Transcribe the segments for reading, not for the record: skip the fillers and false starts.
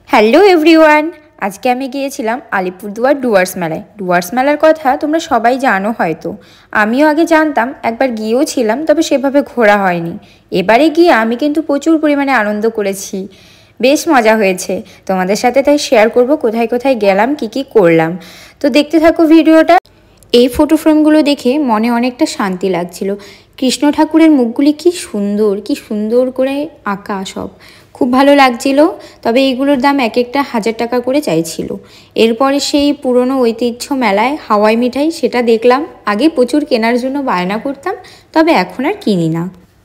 Hello everyone, আজকে আমি গিয়েছিলাম আলিপুরদুয়ার ডুয়ার্স মেলায়। ডুয়ার্স মেলার কথা তোমরা সবাই জানো হয়তো, আমিও আগে জানতাম, একবার গিয়েও ছিলাম, তবে সেভাবে ঘোরা হয়নি। এবারে গিয়ে আমি কিন্তু প্রচুর পরিমাণে আনন্দ করেছি, বেশ মজা হয়েছে। তোমাদের সাথে তাই শেয়ার করব কোথায় কোথায় গেলাম, কি করলাম। তো দেখতে থাকো ভিডিওটা। এই ফটো ফ্রেমগুলো দেখে মনে অনেকটা শান্তি লাগছিল। কৃষ্ণ ঠাকুরের মুখগুলি কি সুন্দর করে আঁকা, সব খুব ভালো লাগছিল। তবে এইগুলোর দাম এক একটা 1000 টাকা করে চাইছিল। এরপরে সেই পুরনো ঐতিহ্য মেলায় হাওয়াই মিঠাই, সেটা দেখলাম। আগে প্রচুর কেনার জন্য বায়না করতাম, তবে এখন আর কিনি না।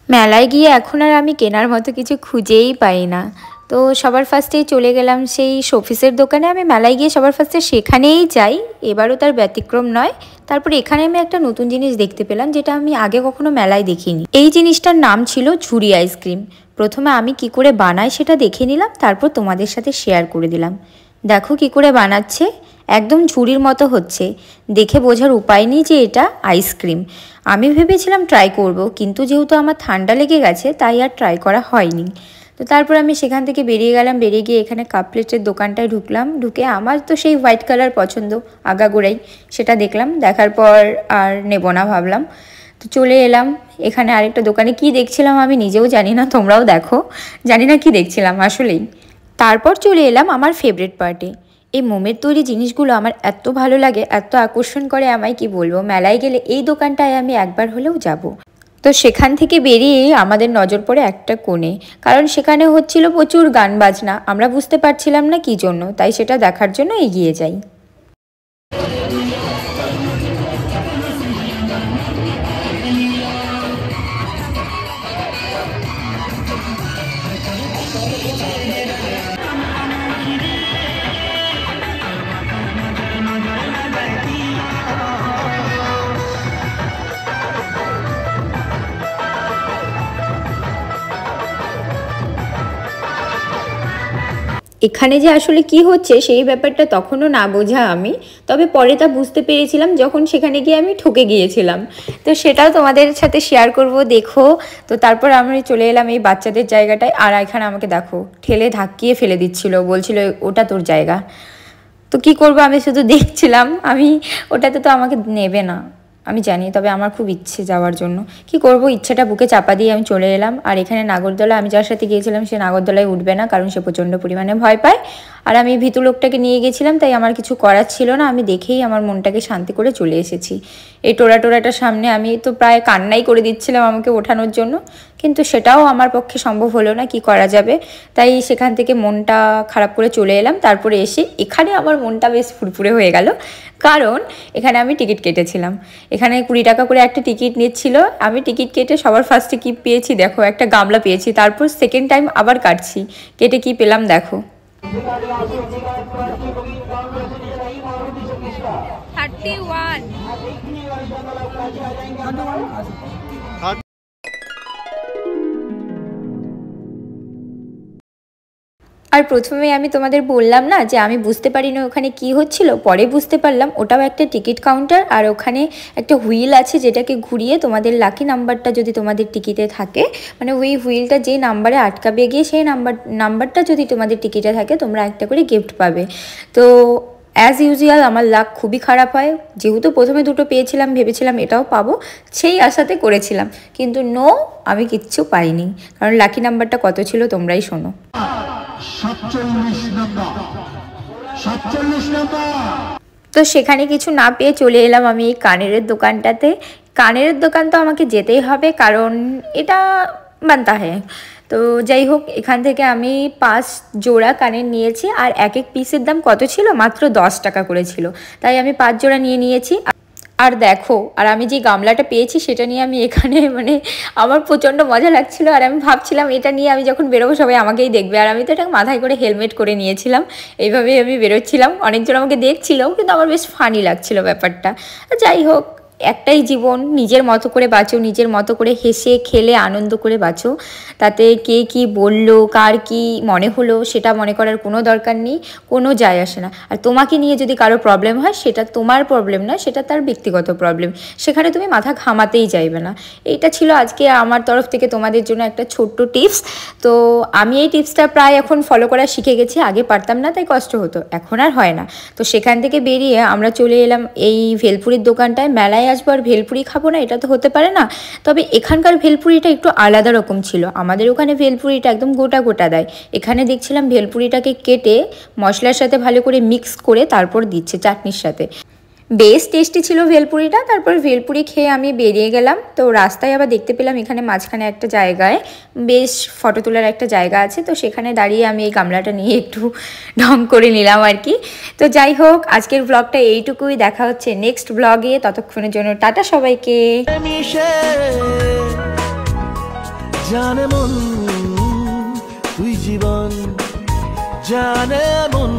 মেলায় গিয়ে এখন আর আমি কেনার মতো কিছু খুঁজেই পাই না। তো সবার ফার্স্টেই চলে গেলাম সেই শোপিসের দোকানে। আমি মেলায় গিয়ে সবার ফার্স্টে সেখানেই যাই, এবারও তার ব্যতিক্রম নয়। তারপর এখানে আমি একটা নতুন জিনিস দেখতে পেলাম, যেটা আমি আগে কখনো মেলায় দেখিনি। এই জিনিসটার নাম ছিল ঝুড়ি আইসক্রিম। প্রথমে আমি কি করে বানাই সেটা দেখে নিলাম, তারপর তোমাদের সাথে শেয়ার করে দিলাম। দেখো কি করে বানাচ্ছে, একদম ঝুড়ির মতো হচ্ছে। দেখে বোঝার উপায় নেই যে এটা আইসক্রিম। আমি ভেবেছিলাম ট্রাই করব, কিন্তু যেহেতু আমার ঠান্ডা লেগে গেছে তাই আর ট্রাই করা হয়নি। তো তারপর আমি সেখান থেকে বেরিয়ে গেলাম। বেরিয়ে গিয়ে এখানে কাপ প্লেটের দোকানটায় ঢুকলাম। ঢুকে আমার তো সেই হোয়াইট কালার পছন্দ আগাগোড়াই, সেটা দেখলাম। দেখার পর আর নেব না ভাবলাম, তো চলে এলাম এখানে আরেকটা দোকানে। কি দেখছিলাম আমি নিজেও জানি না, তোমরাও দেখো, জানি না কি দেখছিলাম আসলেই। তারপর চলে এলাম আমার ফেভারিট পার্টে। এই মোমের তৈরি জিনিসগুলো আমার এত ভালো লাগে, এত আকর্ষণ করে, আমায় কি বলবো। মেলায় গেলে এই দোকানটায় আমি একবার হলেও যাব। তো সেখান থেকে বেরিয়ে আমাদের নজর পড়ে একটা কোণে, কারণ সেখানে হচ্ছিল প্রচুর গান বাজনা। আমরা বুঝতে পারছিলাম না কি জন্য, তাই সেটা দেখার জন্য এগিয়ে যাই। এখানে যে আসলে কি হচ্ছে সেই ব্যাপারটা তখনও না বোঝা আমি, তবে পরে তা বুঝতে পেরেছিলাম যখন সেখানে গিয়ে আমি ঠকে গিয়েছিলাম। তো সেটাও তোমাদের সাথে শেয়ার করব, দেখো। তো তারপর আমি চলে এলাম এই বাচ্চাদের জায়গাটায়। আর এখানে আমাকে দেখো ঠেলে ধাক্কিয়ে ফেলে দিচ্ছিল, বলছিল ওটা তোর জায়গা। তো কি করব, আমি শুধু দেখছিলাম। ওটাতে তো আমাকে নেবে না আমি জানি, তবে আমার খুব ইচ্ছে যাওয়ার জন্য। কি করব, ইচ্ছাটা বুকে চাপা দিয়ে আমি চলে এলাম। আর এখানে নাগরদোলা, আমি যার সাথে গিয়েছিলাম সে নাগরদোলায় উঠবে না, কারণ সে প্রচণ্ড পরিমাণে ভয় পায়। আর আমি ভীতু লোকটাকে নিয়ে গেছিলাম, তাই আমার কিছু করার ছিল না। আমি দেখেই আমার মনটাকে শান্তি করে চলে এসেছি। এই টোরাটার সামনে আমি তো প্রায় কান্নাই করে দিচ্ছিলাম আমাকে ওঠানোর জন্য, কিন্তু সেটাও আমার পক্ষে সম্ভব হলো না, কি করা যাবে। তাই সেখান থেকে মনটা খারাপ করে চলে এলাম। তারপরে এসে এখানে আমার মনটা বেশ ফুরফুরে হয়ে গেল, কারণ এখানে আমি টিকিট কেটেছিলাম। এখানে 20 টাকা করে একটা টিকিট নিচ্ছিল। আমি টিকিট কেটে সবার ফার্স্টে কি পেয়েছি দেখো, একটা গামলা পেয়েছি। তারপর সেকেন্ড টাইম আবার কাটছি, কেটে কি পেলাম দেখো। 31। আর প্রথমে আমি তোমাদের বললাম না যে আমি বুঝতে পারিনি ওখানে কি হচ্ছিল, পরে বুঝতে পারলাম ওটাও একটা টিকিট কাউন্টার। আর ওখানে একটা হুইল আছে, যেটাকে ঘুরিয়ে তোমাদের লাকি নাম্বারটা যদি তোমাদের টিকিটে থাকে, মানে ওই হুইলটা যে নাম্বারে আটকাবে গিয়ে সেই নাম্বারটা যদি তোমাদের টিকিটে থাকে, তোমরা একটা করে গিফট পাবে। তো অ্যাজ ইউজুয়াল আমার লাক খুবই খারাপ হয়। যেহেতু প্রথমে দুটো পেয়েছিলাম, ভেবেছিলাম এটাও পাবো, সেই আশাতে করেছিলাম, কিন্তু নো, আমি কিচ্ছু পাইনি। কারণ লাকি নাম্বারটা কত ছিল তোমরাই শোনো। 47 নাম্বার। তো সেখানে কিছু না পেয়ে চলে এলাম আমি এই কানের দোকানটাতে। কানের দোকান তো আমাকে যেতেই হবে, কারণ এটা বানতা হয়। তো যাই হোক, এখান থেকে আমি 5 জোড়া কানের নিয়েছি। আর এক এক পিসের দাম কত ছিল, মাত্র 10 টাকা করে ছিল। তাই আমি 5 জোড়া নিয়েছি। আর দেখো, আর আমি যে গামলাটা পেয়েছি সেটা নিয়ে আমি এখানে আমার প্রচণ্ড মজা লাগছিল। আর আমি ভাবছিলাম এটা নিয়ে আমি যখন বেরোবো সবাই আমাকেই দেখবে। আর আমি তো এটা মাথায় করে হেলমেট করে নিয়েছিলাম, এইভাবেই আমি বেরোচ্ছিলাম। অনেকজন আমাকে দেখছিল, কিন্তু আমার বেশ ফানি লাগছিল ব্যাপারটা। যাই হোক, একটাই জীবন, নিজের মতো করে বাঁচো, নিজের মতো করে হেসে খেলে আনন্দ করে বাঁচো। তাতে কে কি বললো, কার কি মনে হলো সেটা মনে করার কোনো দরকার নেই, কোনো যায় আসে না। আর তোমাকে নিয়ে যদি কারো প্রবলেম হয় সেটা তোমার প্রবলেম না, সেটা তার ব্যক্তিগত প্রবলেম, সেখানে তুমি মাথা ঘামাতেই চাইবে না। এইটা ছিল আজকে আমার তরফ থেকে তোমাদের জন্য একটা ছোট্ট টিপস। তো আমি এই টিপসটা প্রায় এখন ফলো করা শিখে গেছি, আগে পারতাম না তাই কষ্ট হতো, এখন আর হয় না। তো সেখান থেকে বেরিয়ে আমরা চলে এলাম এই ভেলপুরির দোকানটায়। মেলায় আসবো আর ভেলপুরি খাবো না, এটা তো হতে পারে না। তবে এখানকার ভেলপুরিটা একটু আলাদা রকম ছিল, আমাদের ওখানে ভেলপুরিটা একদম গোটা গোটা দেয়, এখানে দেখছিলাম ভেলপুরিটাকে কেটে মশলার সাথে ভালো করে মিক্স করে তারপর দিচ্ছে চাটনির সাথে। বেশ টেস্টি ছিল ভেলপুরিটা। তারপর ভেলপুরি খেয়ে আমি বেরিয়ে গেলাম। তো রাস্তায় আবার দেখতে পেলাম এখানে মাঝখানে একটা জায়গায় বেশ ফটো তোলার একটা জায়গা আছে, তো সেখানে দাঁড়িয়ে আমি এই গামলাটা নিয়ে একটু ঢং করে নিলাম আর কি। তো যাই হোক, আজকের ব্লগটা এইটুকুই, দেখা হচ্ছে নেক্সট ব্লগে, ততক্ষণের জন্য টাটা সবাইকে। জানে মন তুই জীবন, জানে মন